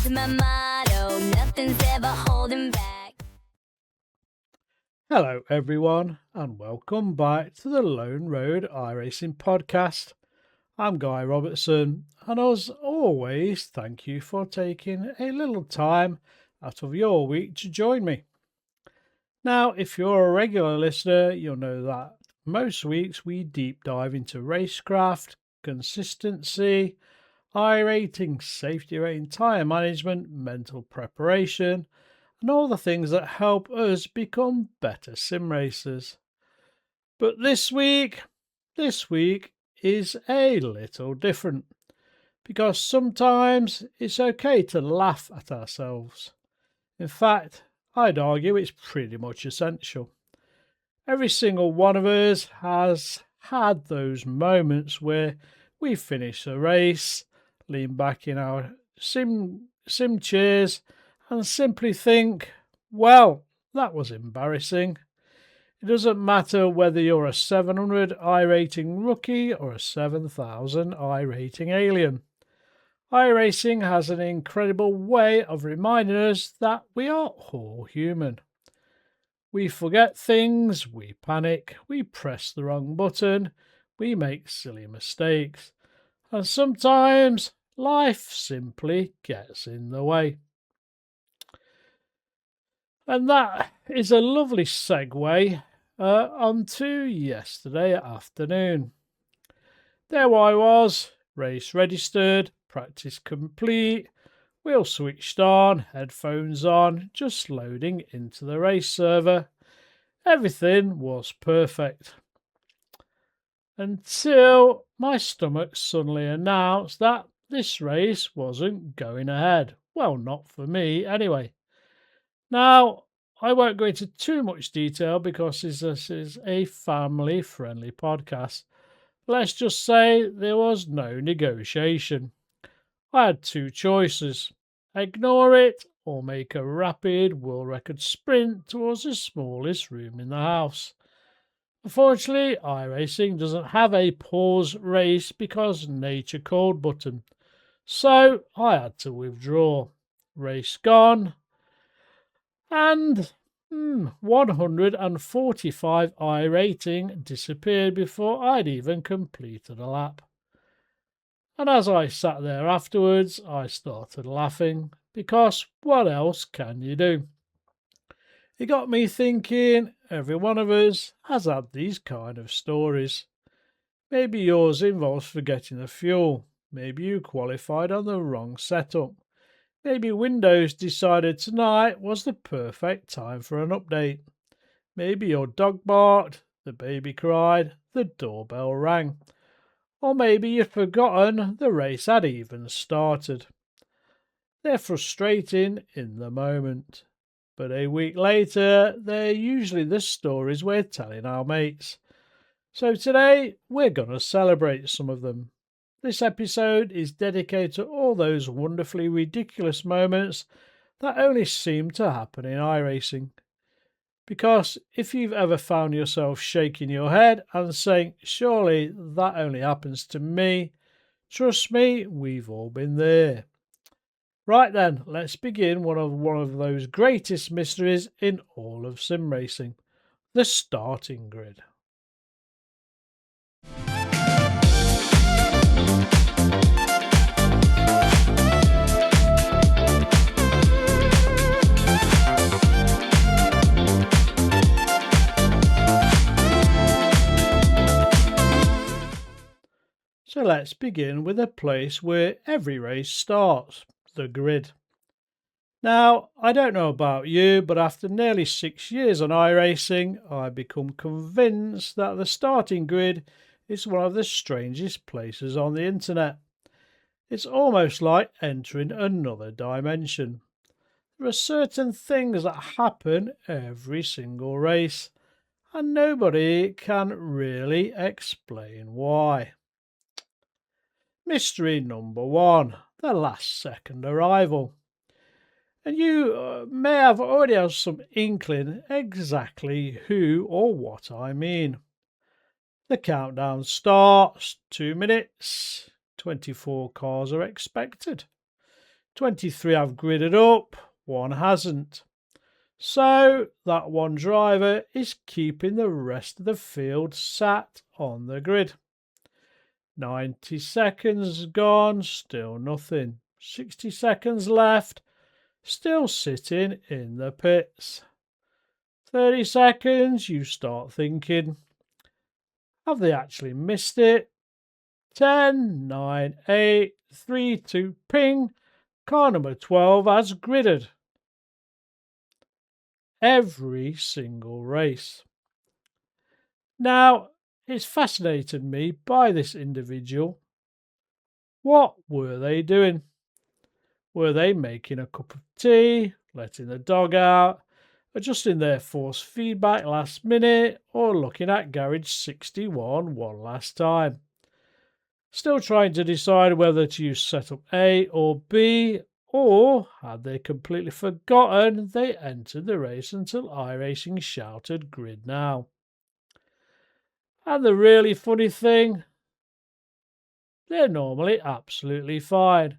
is my motto, nothing's ever holding back. Hello everyone and welcome back to the Lone Road iRacing podcast. I'm Guy Robertson and as always thank you for taking a little time out of your week to join me. Now if you're a regular listener you'll know that most weeks we deep dive into racecraft, consistency, iRating, safety rating, tyre management, mental preparation and all the things that help us become better sim racers. But this week is a little different because sometimes it's okay to laugh at ourselves. In fact, I'd argue it's pretty much essential. Every single one of us has had those moments where we finish a race, lean back in our sim chairs and simply think, well, that was embarrassing. It doesn't matter whether you're a 700 iRating rookie or a 7000 iRating alien. iRacing has an incredible way of reminding us that we are all human. We forget things, we panic, we press the wrong button, we make silly mistakes, and sometimes life simply gets in the way. And that is a lovely segue onto yesterday afternoon. There I was, race registered, practice complete, wheel switched on, headphones on, just loading into the race server. Everything was perfect. Until my stomach suddenly announced that this race wasn't going ahead. Well, not for me anyway. Now, I won't go into too much detail because this is a family-friendly podcast. Let's just say there was no negotiation. I had two choices. Ignore it or make a rapid world record sprint towards the smallest room in the house. Unfortunately, iRacing doesn't have a pause race because nature called button. So I had to withdraw. Race gone. And 145 iRating disappeared before I'd even completed a lap. And as I sat there afterwards, I started laughing, because what else can you do? It got me thinking, every one of us has had these kind of stories. Maybe yours involves forgetting the fuel. Maybe you qualified on the wrong setup. Maybe Windows decided tonight was the perfect time for an update. Maybe your dog barked, the baby cried, the doorbell rang. Or maybe you'd forgotten the race had even started. They're frustrating in the moment. But a week later, they're usually the stories we're telling our mates. So today, we're going to celebrate some of them. This episode is dedicated to all those wonderfully ridiculous moments that only seem to happen in iRacing. Because if you've ever found yourself shaking your head and saying, surely that only happens to me, trust me, we've all been there. Right then, let's begin one of those greatest mysteries in all of sim racing, the starting grid. So let's begin with a place where every race starts, the grid. Now, I don't know about you, but after nearly 6 years on iRacing, I've become convinced that the starting grid is one of the strangest places on the internet. It's almost like entering another dimension. There are certain things that happen every single race, and nobody can really explain why. Mystery number 1, the last second arrival. And you may have already had some inkling exactly who or what I mean. The countdown starts, 2 minutes, 24 cars are expected. 23 have gridded up, one hasn't. So that one driver is keeping the rest of the field sat on the grid. 90 seconds gone, still nothing. 60 seconds left, still sitting in the pits. 30 seconds, you start thinking, have they actually missed it? 10, 9, 8, 3, 2, ping. Car number 12 has gridded. Every single race. Now, it's fascinated me by this individual. What were they doing? Were they making a cup of tea, letting the dog out, adjusting their force feedback last minute, or looking at garage 61 one last time? Still trying to decide whether to use setup A or B, or had they completely forgotten they entered the race until iRacing shouted grid now? And the really funny thing, they're normally absolutely fine.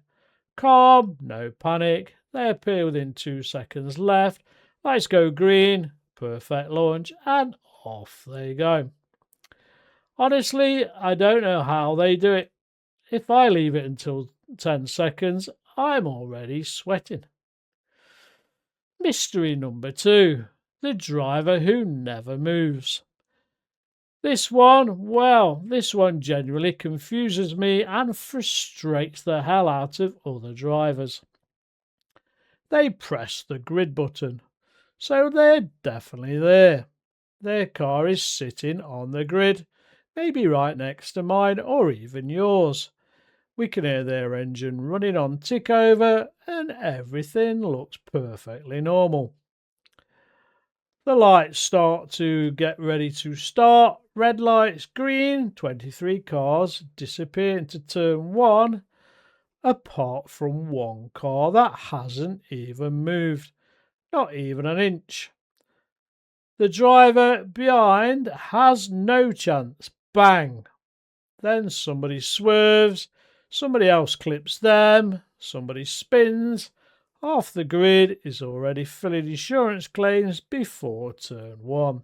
Calm, no panic. They appear within 2 seconds left. Lights go green, perfect launch, and off they go. Honestly, I don't know how they do it. If I leave it until 10 seconds, I'm already sweating. Mystery number 2, the driver who never moves. This one genuinely confuses me and frustrates the hell out of other drivers. They press the grid button, so they're definitely there. Their car is sitting on the grid, maybe right next to mine or even yours. We can hear their engine running on tick over and everything looks perfectly normal. The lights start to get ready to start. Red lights, green, 23 cars disappear into turn 1, apart from one car that hasn't even moved, not even an inch. The driver behind has no chance. Bang! Then somebody swerves, somebody else clips them, somebody spins. Half the grid is already filling insurance claims before turn 1.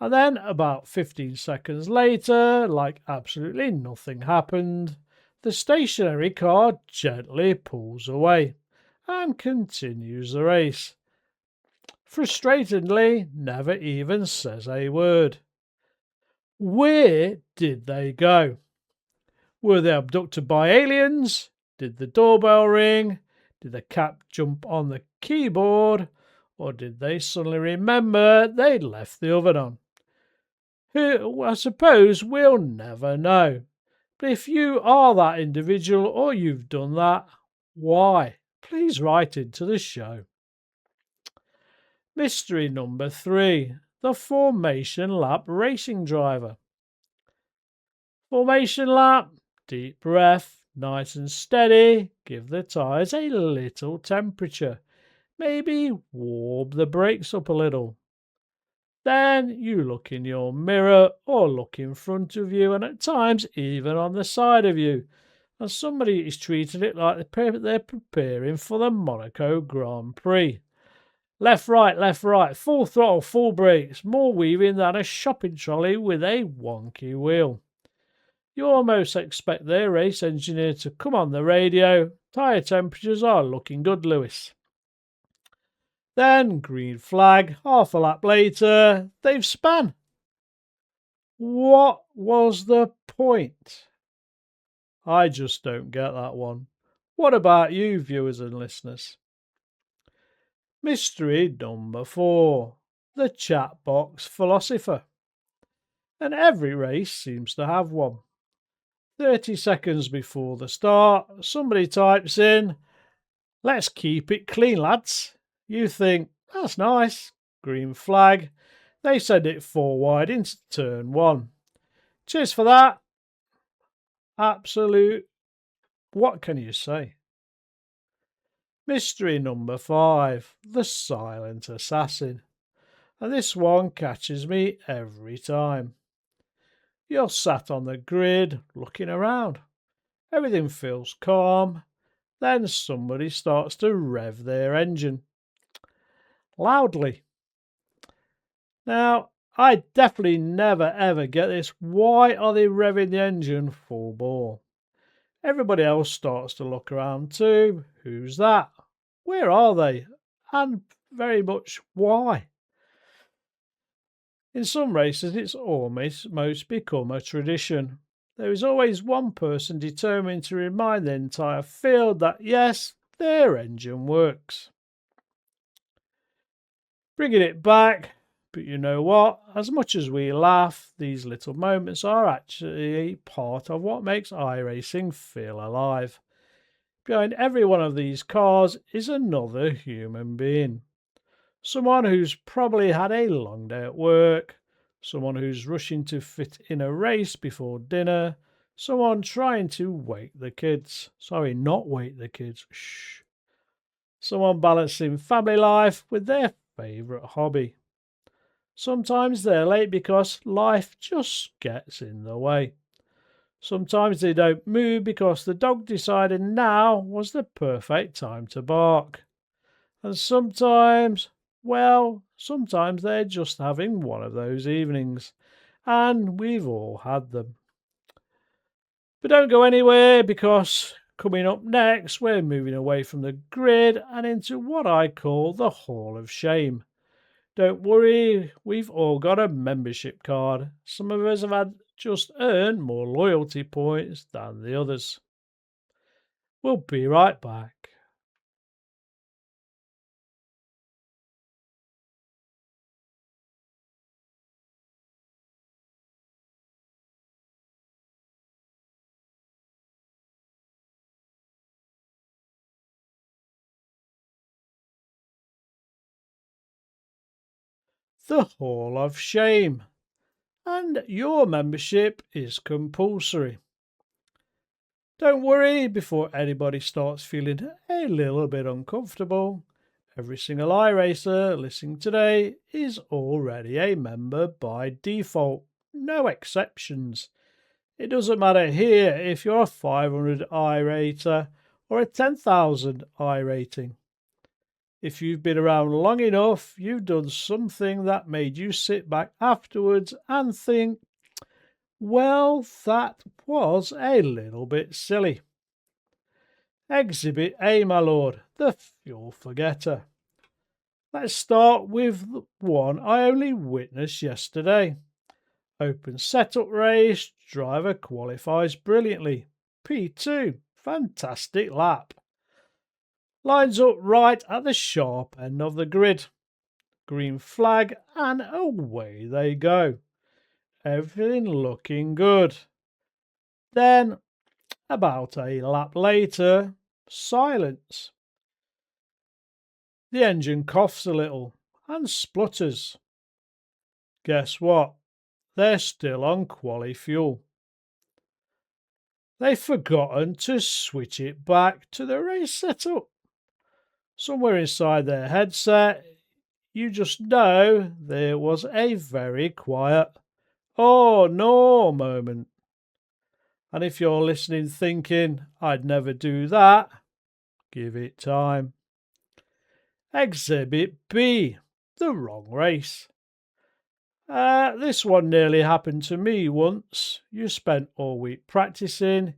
And then about 15 seconds later, like absolutely nothing happened, the stationary car gently pulls away and continues the race. Frustratingly, never even says a word. Where did they go? Were they abducted by aliens? Did the doorbell ring? Did the cat jump on the keyboard? Or did they suddenly remember they'd left the oven on? Who, I suppose we'll never know. But if you are that individual or you've done that, why? Please write into the show. Mystery number 3, the formation lap racing driver. Formation lap, deep breath, nice and steady, give the tyres a little temperature, maybe warm the brakes up a little. Then you look in your mirror or look in front of you and at times even on the side of you, and somebody is treating it like they're preparing for the Monaco Grand Prix. Left, right, full throttle, full brakes, more weaving than a shopping trolley with a wonky wheel. You almost expect their race engineer to come on the radio. Tyre temperatures are looking good, Lewis. Then, green flag, half a lap later, they've spun. What was the point? I just don't get that one. What about you, viewers and listeners? Mystery number 4, the chat box philosopher. And every race seems to have one. 30 seconds before the start, somebody types in, "Let's keep it clean, lads." You think, that's nice. Green flag. They send it 4 wide into turn 1. Cheers for that. Absolute. What can you say? Mystery number 5, the silent assassin. And this one catches me every time. You're sat on the grid looking around. Everything feels calm. Then somebody starts to rev their engine loudly. Now, I definitely never ever get this. Why are they revving the engine full bore? Everybody else starts to look around too. Who's that? Where are they? And very much why? In some races, it's almost become a tradition. There is always one person determined to remind the entire field that yes, their engine works. Bringing it back, but you know what? As much as we laugh, these little moments are actually part of what makes iRacing feel alive. Behind every one of these cars is another human being. Someone who's probably had a long day at work, someone who's rushing to fit in a race before dinner, someone trying to wake the kids. Sorry, not wake the kids. Shh. Someone balancing family life with their favourite hobby. Sometimes they're late because life just gets in the way. Sometimes they don't move because the dog decided now was the perfect time to bark. And sometimes, well, sometimes they're just having one of those evenings. And we've all had them. But don't go anywhere because coming up next, we're moving away from the grid and into what I call the Hall of Shame. Don't worry, we've all got a membership card. Some of us have had just earned more loyalty points than the others. We'll be right back. The Hall of Shame. And your membership is compulsory. Don't worry before anybody starts feeling a little bit uncomfortable. Every single iRacer listening today is already a member by default. No exceptions. It doesn't matter here if you're a 500 iRater or a 10,000 iRating. If you've been around long enough, you've done something that made you sit back afterwards and think, well, that was a little bit silly. Exhibit A, my lord, the fuel forgetter. Let's start with one I only witnessed yesterday. Open setup race, driver qualifies brilliantly. P2, fantastic lap. Lines up right at the sharp end of the grid. Green flag, and away they go. Everything looking good. Then, about a lap later, silence. The engine coughs a little and splutters. Guess what? They're still on quali fuel. They've forgotten to switch it back to the race setup. Somewhere inside their headset, you just know there was a very quiet, oh no moment. And if you're listening thinking, I'd never do that, give it time. Exhibit B, the wrong race. This one nearly happened to me once. You spent all week practicing,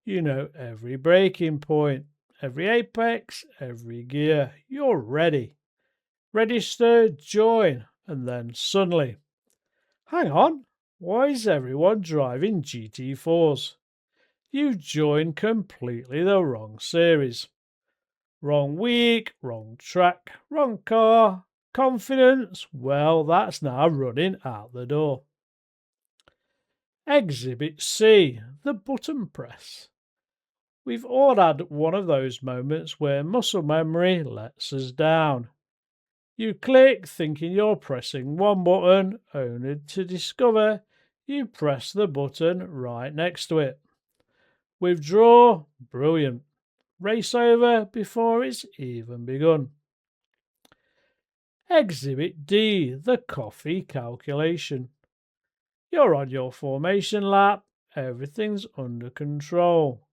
you know every braking point, every apex, every gear. You're ready. Register, join, and then suddenly, hang on, why is everyone driving GT4s? You've joined completely the wrong series. Wrong week, wrong track, wrong car. Confidence, well, that's now running out the door. Exhibit C, the button press. We've all had one of those moments where muscle memory lets us down. You click thinking you're pressing one button, only to discover you press the button right next to it. Withdraw, brilliant. Race over before it's even begun. Exhibit D, the coffee calculation. You're on your formation lap, everything's under control.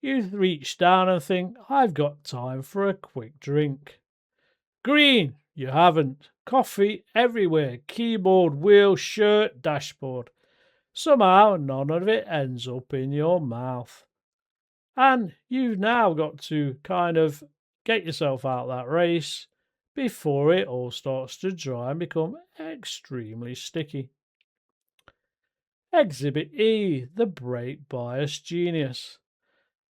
you reach down and think, I've got time for a quick drink. Green, you haven't. Coffee everywhere, keyboard, wheel, shirt, dashboard. Somehow none of it ends up in your mouth. And you've now got to kind of get yourself out of that race before it all starts to dry and become extremely sticky. Exhibit E, the brake bias genius.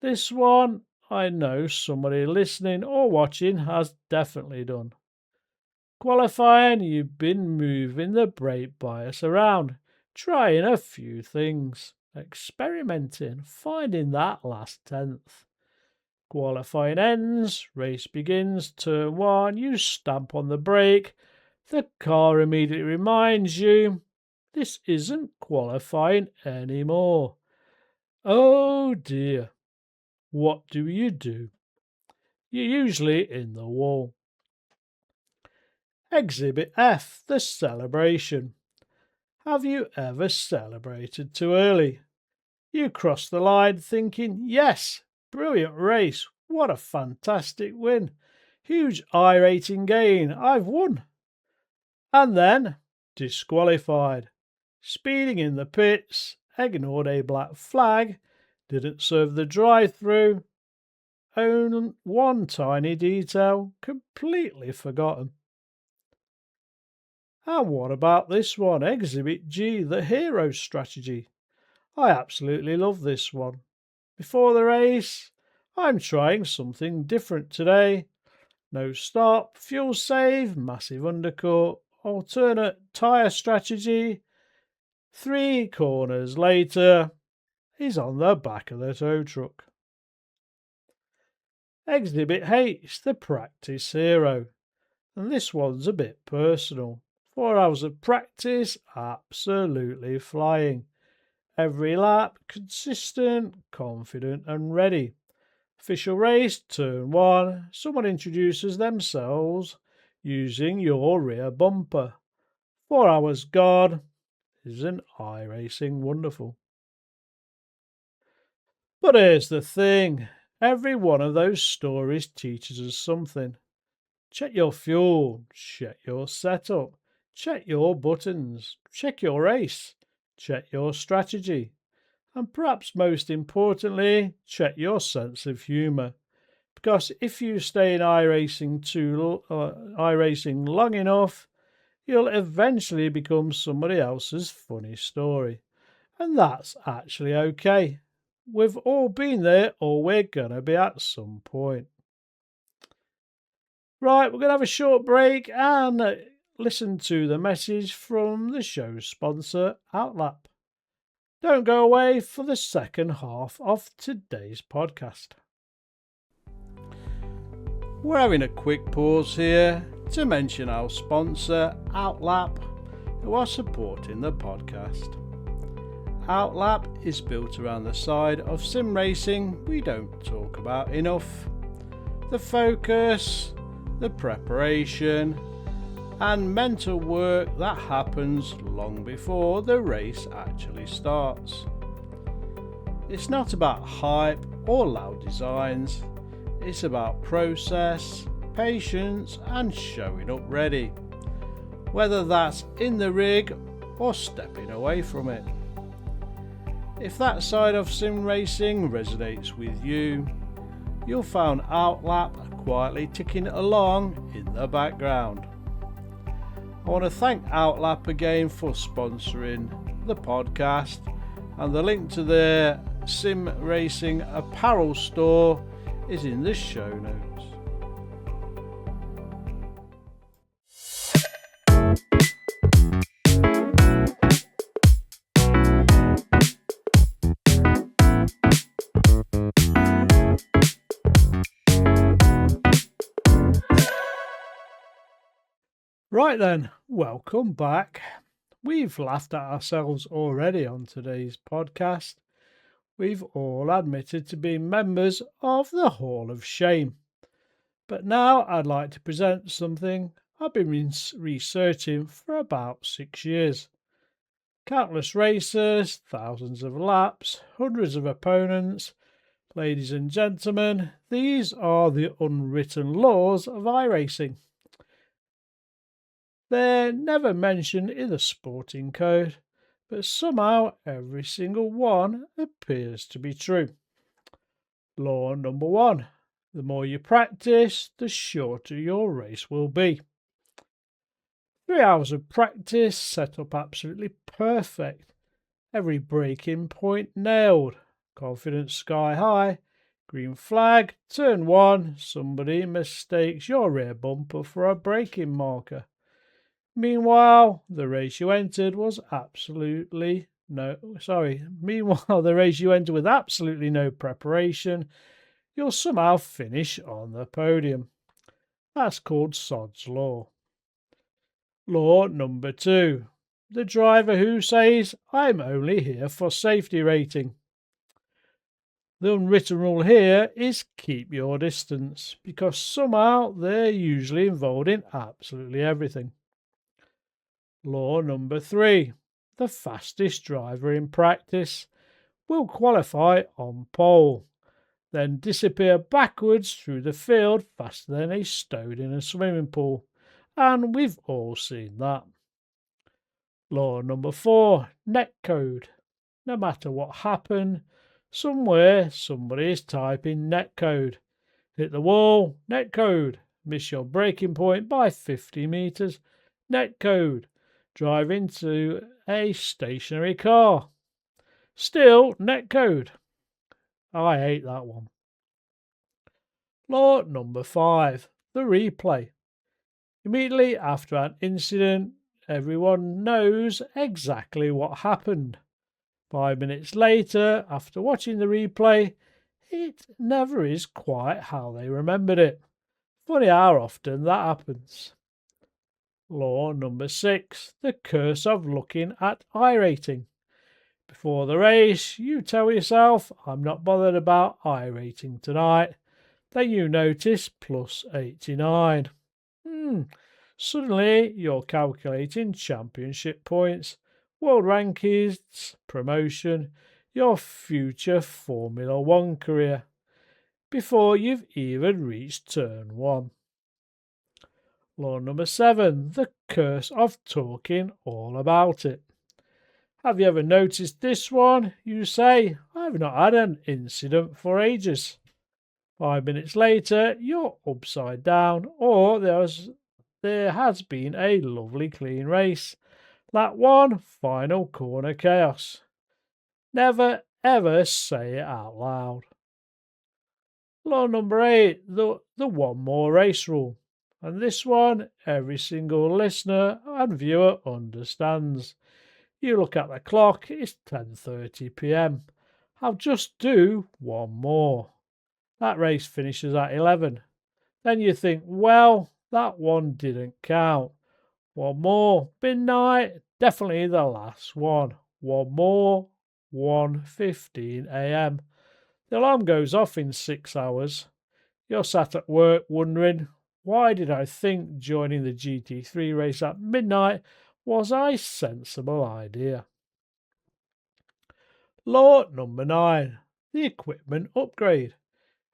This one I know somebody listening or watching has definitely done. Qualifying, you've been moving the brake bias around, trying a few things, experimenting, finding that last tenth. Qualifying ends, race begins, turn one, you stamp on the brake. The car immediately reminds you, this isn't qualifying anymore. Oh dear, what do? You're usually in the wall. Exhibit F, the celebration. Have you ever celebrated too early? You cross the line thinking, yes, brilliant race, what a fantastic win, huge iRating gain, I've won. And then, disqualified, speeding in the pits, ignored a black flag, didn't serve the drive-through, own one tiny detail, completely forgotten. And what about this one, Exhibit G, the hero strategy? I absolutely love this one. Before the race, I'm trying something different today. No stop, fuel save, massive undercut, alternate tyre strategy. 3 corners later, he's on the back of the tow truck. Exhibit H, the practice hero. And this one's a bit personal. 4 hours of practice, absolutely flying. Every lap, consistent, confident and ready. Official race, turn 1. Someone introduces themselves using your rear bumper. 4 hours gone. Isn't iRacing wonderful? But here's the thing. Every one of those stories teaches us something. Check your fuel, check your setup, check your buttons, check your race, check your strategy, and perhaps most importantly, check your sense of humour. Because if you stay in iRacing long enough, you'll eventually become somebody else's funny story. And that's actually okay. We've all been there, or we're gonna be at some point. Right, we're going to have a short break and listen to the message from the show's sponsor, Outlap. Don't go away for the second half of today's podcast. We're having a quick pause here to mention our sponsor, Outlap, who are supporting the podcast. Outlap is built around the side of sim racing we don't talk about enough. The focus, the preparation and mental work that happens long before the race actually starts. It's not about hype or loud designs, it's about process, patience and showing up ready, whether that's in the rig or stepping away from it. If that side of sim racing resonates with you, you'll find Outlap quietly ticking along in the background. I want to thank Outlap again for sponsoring the podcast, and the link to their sim racing apparel store is in the show notes. Right then, welcome back. We've laughed at ourselves already on today's podcast. We've all admitted to being members of the Hall of Shame. But now I'd like to present something I've been researching for about 6 years. Countless races, thousands of laps, hundreds of opponents, Ladies and gentlemen, these are the unwritten laws of iRacing. They're never mentioned in the sporting code, but somehow every single one appears to be true. Law number 1. The more you practice, the shorter your race will be. 3 hours of practice set up absolutely perfect. Every braking point nailed. Confidence sky high. Green flag, turn 1. Somebody mistakes your rear bumper for a braking marker. Meanwhile, the race you entered with absolutely no preparation, you'll somehow finish on the podium. That's called Sod's Law. Law number 2. The driver who says, I'm only here for safety rating. The unwritten rule here is keep your distance, because somehow they're usually involved in absolutely everything. Law number 3. The fastest driver in practice will qualify on pole, then disappear backwards through the field faster than a toad in a swimming pool. And we've all seen that. Law number 4. Netcode. No matter what happened, somewhere somebody is typing netcode. Hit the wall, netcode. Miss your braking point by 50 metres, netcode. Drive into a stationary car. Still netcode. I hate that one. Law number 5. The replay. Immediately after an incident, everyone knows exactly what happened. 5 minutes later, after watching the replay, it never is quite how they remembered it. Funny how often that happens. Law number 6. The curse of looking at iRating. Before the race, you tell yourself, I'm not bothered about iRating tonight. Then you notice plus 89. Suddenly, you're calculating championship points, world rankings, promotion, your future Formula One career, before you've even reached turn 1. Law number 7. The curse of talking all about it. Have you ever noticed this one? You say, I've not had an incident for ages. 5 minutes later, you're upside down, or there has been a lovely clean race. That one final corner chaos. Never ever say it out loud. Law number 8, the one more race rule. And this one, every single listener and viewer understands. You look at the clock, it's 10:30 p.m. I'll just do one more. That race finishes at 11. Then you think, well, that one didn't count. One more, midnight, definitely the last one. One more, 1:15 a.m. The alarm goes off in 6 hours. You're sat at work wondering, why did I think joining the GT3 race at midnight was a sensible idea? Law number 9. The equipment upgrade.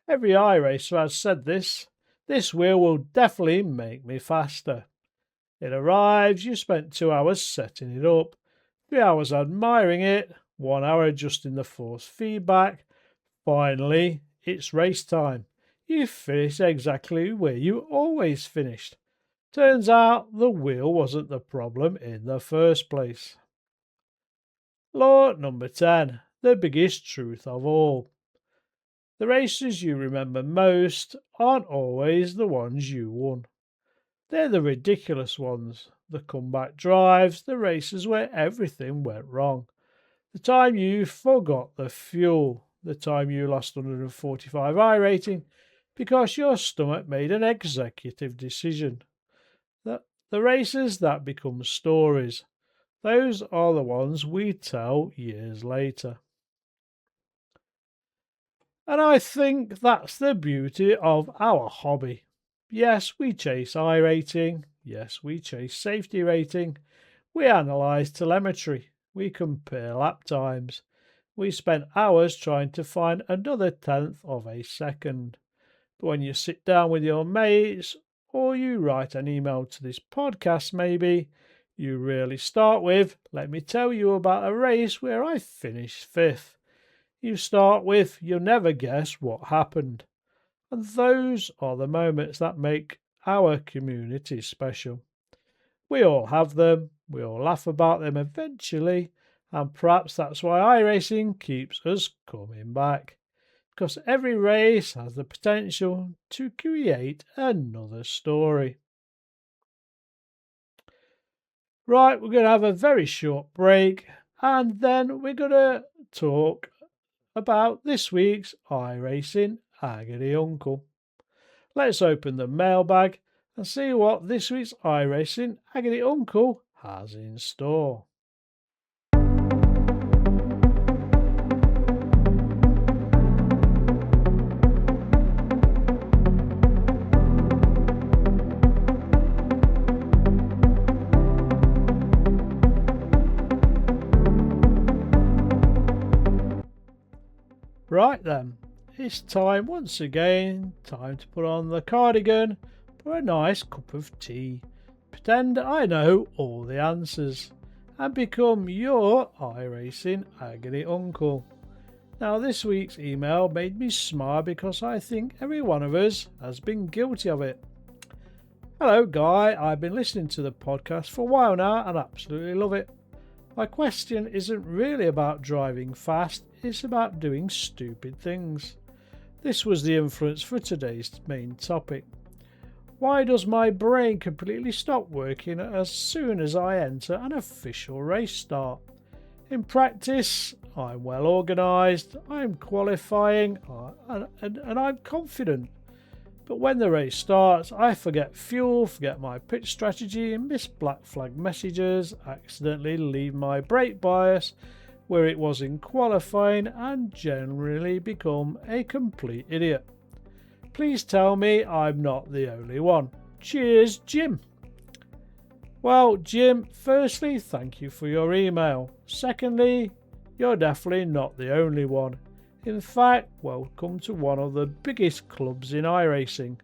Every iRacer has said this. This wheel will definitely make me faster. It arrives, you spent 2 hours setting it up, 3 hours admiring it, 1 hour adjusting the force feedback. Finally, it's race time. You finish exactly where you always finished. Turns out the wheel wasn't the problem in the first place. Law number 10. The biggest truth of all. The races you remember most aren't always the ones you won. They're the ridiculous ones, the comeback drives, the races where everything went wrong. The time you forgot the fuel, the time you lost 145 iRating because your stomach made an executive decision. The races that become stories, those are the ones we tell years later. And I think that's the beauty of our hobby. Yes, we chase iRating. Yes, we chase safety rating. We analyse telemetry. We compare lap times. We spent hours trying to find another tenth of a second. But when you sit down with your mates or you write an email to this podcast, maybe, you really start with, let me tell you about a race where I finished fifth. You start with, you'll never guess what happened. And those are the moments that make our community special. We all have them, we all laugh about them eventually, and perhaps that's why iRacing keeps us coming back. Because every race has the potential to create another story. Right, we're going to have a very short break, and then we're going to talk about this week's iRacing Agony Uncle. Let's open the mailbag and see what this week's iRacing Agony Uncle has in store. Right then, it's time once again, time to put on the cardigan for a nice cup of tea, pretend I know all the answers, and become your iRacing Agony Uncle. Now this week's email made me smile because I think every one of us has been guilty of it. Hello Guy, I've been listening to the podcast for a while now and absolutely love it. My question isn't really about driving fast, it's about doing stupid things. This was the influence for today's main topic. Why does my brain completely stop working as soon as I enter an official race start? In practice, I'm well organised, I'm qualifying, and I'm confident. But when the race starts, I forget fuel, forget my pitch strategy, miss black flag messages, accidentally leave my brake bias where it was in qualifying, and generally become a complete idiot. Please tell me I'm not the only one. Cheers, Jim. Well, Jim, firstly, thank you for your email. Secondly, you're definitely not the only one. In fact, welcome to one of the biggest clubs in iRacing.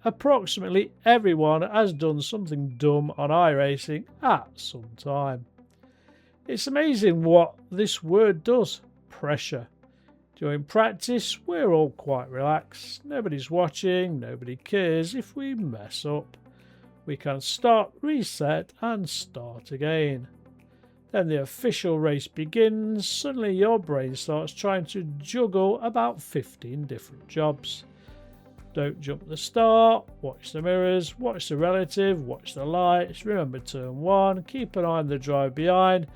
Approximately everyone has done something dumb on iRacing at some time. It's amazing what this word does, pressure. During practice, we're all quite relaxed. Nobody's watching, nobody cares if we mess up. We can start, reset and start again. Then the official race begins. Suddenly your brain starts trying to juggle about 15 different jobs. Don't jump the start, watch the mirrors, watch the relative, watch the lights, remember turn 1, keep an eye on the drive behind,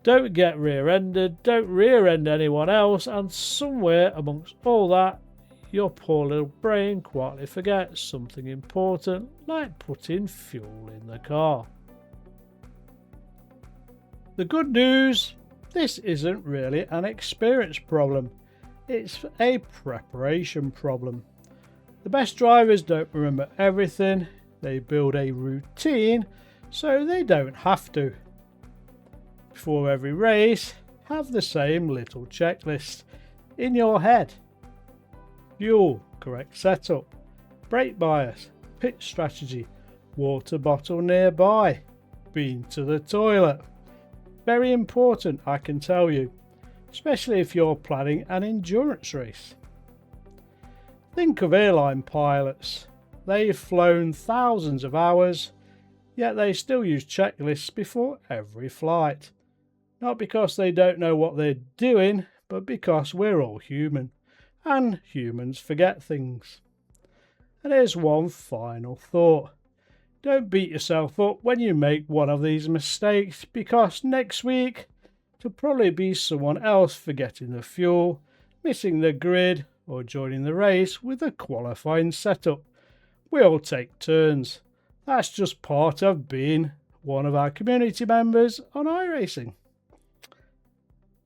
don't get rear-ended, don't rear-end anyone else, and somewhere amongst all that, your poor little brain quietly forgets something important like putting fuel in the car. The good news, this isn't really an experience problem, it's a preparation problem. The best drivers don't remember everything, they build a routine so they don't have to. Before every race, have the same little checklist in your head. Fuel, correct setup, brake bias, pitch strategy, water bottle nearby, been to the toilet. Very important, I can tell you, especially if you're planning an endurance race. Think of airline pilots. They've flown thousands of hours, yet they still use checklists before every flight. Not because they don't know what they're doing, but because we're all human, and humans forget things. And here's one final thought. Don't beat yourself up when you make one of these mistakes, because next week it'll probably be someone else forgetting the fuel, missing the grid, or joining the race with a qualifying setup. We all take turns. That's just part of being one of our community members on iRacing.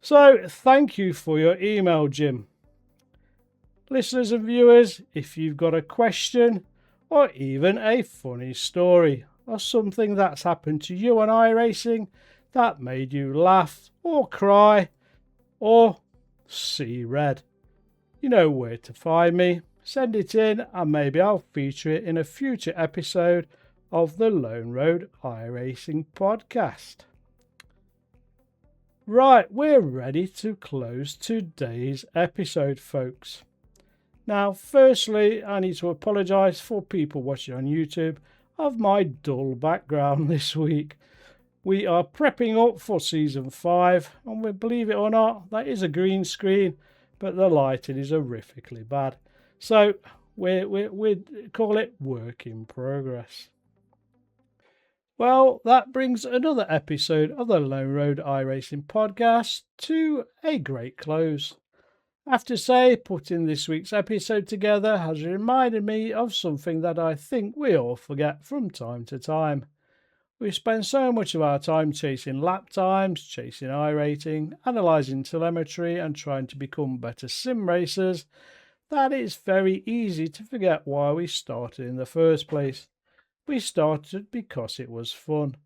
So, thank you for your email, Jim. Listeners and viewers, if you've got a question or even a funny story or something that's happened to you on iRacing that made you laugh or cry or see red. You know where to find me. Send it in and maybe I'll feature it in a future episode of the Lone Road iRacing podcast. Right, we're ready to close today's episode, folks. Now, firstly, I need to apologise for people watching on YouTube of my dull background this week. We are prepping up for Season 5, and believe it or not, that is a green screen, but the lighting is horrifically bad. So, we call it work in progress. Well, that brings another episode of the Lone Road iRacing podcast to a great close. I have to say, putting this week's episode together has reminded me of something that I think we all forget from time to time. We spend so much of our time chasing lap times, chasing iRating, analysing telemetry and trying to become better sim racers that it's very easy to forget why we started in the first place. We started because it was fun.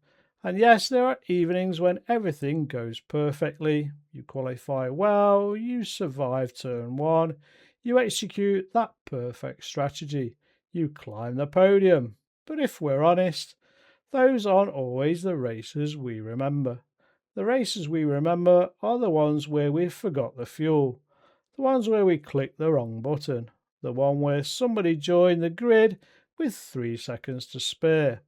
And yes, there are evenings when everything goes perfectly. You qualify well, you survive turn 1, you execute that perfect strategy, you climb the podium. But if we're honest, those aren't always the races we remember. The races we remember are the ones where we forgot the fuel, the ones where we clicked the wrong button, the one where somebody joined the grid with 3 seconds to spare,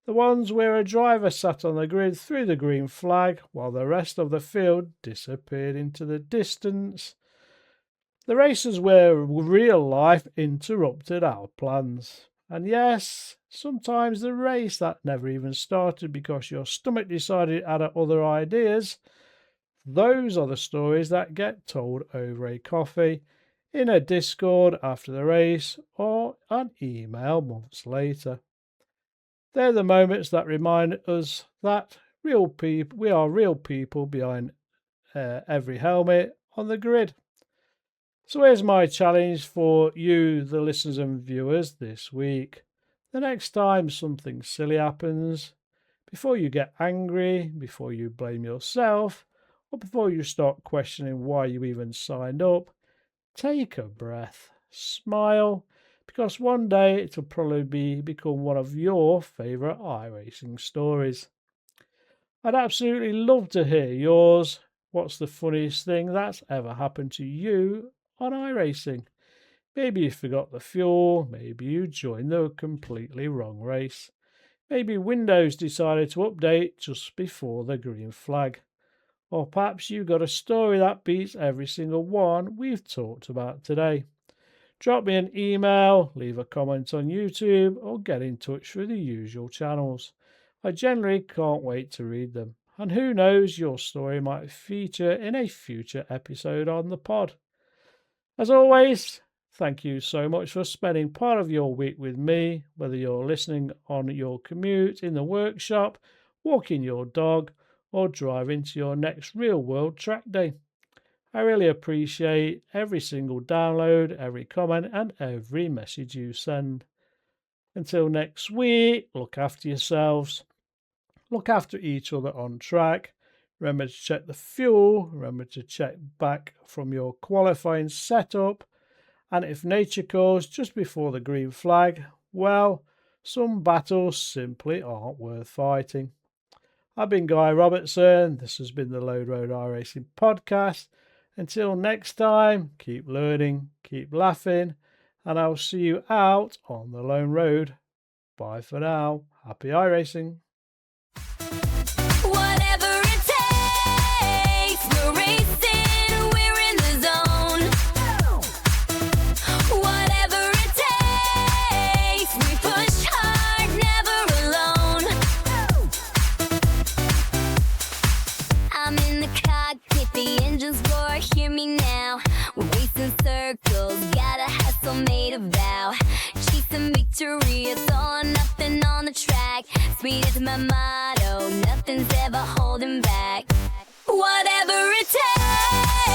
the ones where a driver sat on the grid through the green flag while the rest of the field disappeared into the distance, the races where real life interrupted our plans. And yes, sometimes the race that never even started because your stomach decided it had other ideas. Those are the stories that get told over a coffee, in a Discord after the race, or an email months later. They're the moments that remind us that we are real people behind every helmet on the grid. So here's my challenge for you, the listeners and viewers, this week. The next time something silly happens, before you get angry, before you blame yourself, or before you start questioning why you even signed up, take a breath, smile, because one day it'll probably become one of your favourite iRacing stories. I'd absolutely love to hear yours. What's the funniest thing that's ever happened to you on iRacing? Maybe you forgot the fuel, maybe you joined the completely wrong race. Maybe Windows decided to update just before the green flag. Or perhaps you got a story that beats every single one we've talked about today. Drop me an email, leave a comment on YouTube, or get in touch through the usual channels. I generally can't wait to read them. And who knows, your story might feature in a future episode on the pod. As always, thank you so much for spending part of your week with me, whether you're listening on your commute, in the workshop, walking your dog, or driving to your next real-world track day. I really appreciate every single download, every comment, and every message you send. Until next week, look after yourselves. Look after each other on track. Remember to check the fuel. Remember to check back from your qualifying setup. And if nature calls just before the green flag, well, some battles simply aren't worth fighting. I've been Guy Robertson. This has been the Lone Road iRacing podcast. Until next time, keep learning, keep laughing, and I'll see you out on the Lone Road. Bye for now. Happy iRacing. Whatever it takes, we're racing, we're in the zone. Whatever it takes, we push hard, never alone. I'm in the cockpit, the engines roar, hear me now. We're racing circles, got a hustle made a vow. Chasing victory, it's all or nothing on the track. Speed is my motto, nothing's ever holding back. Whatever it takes.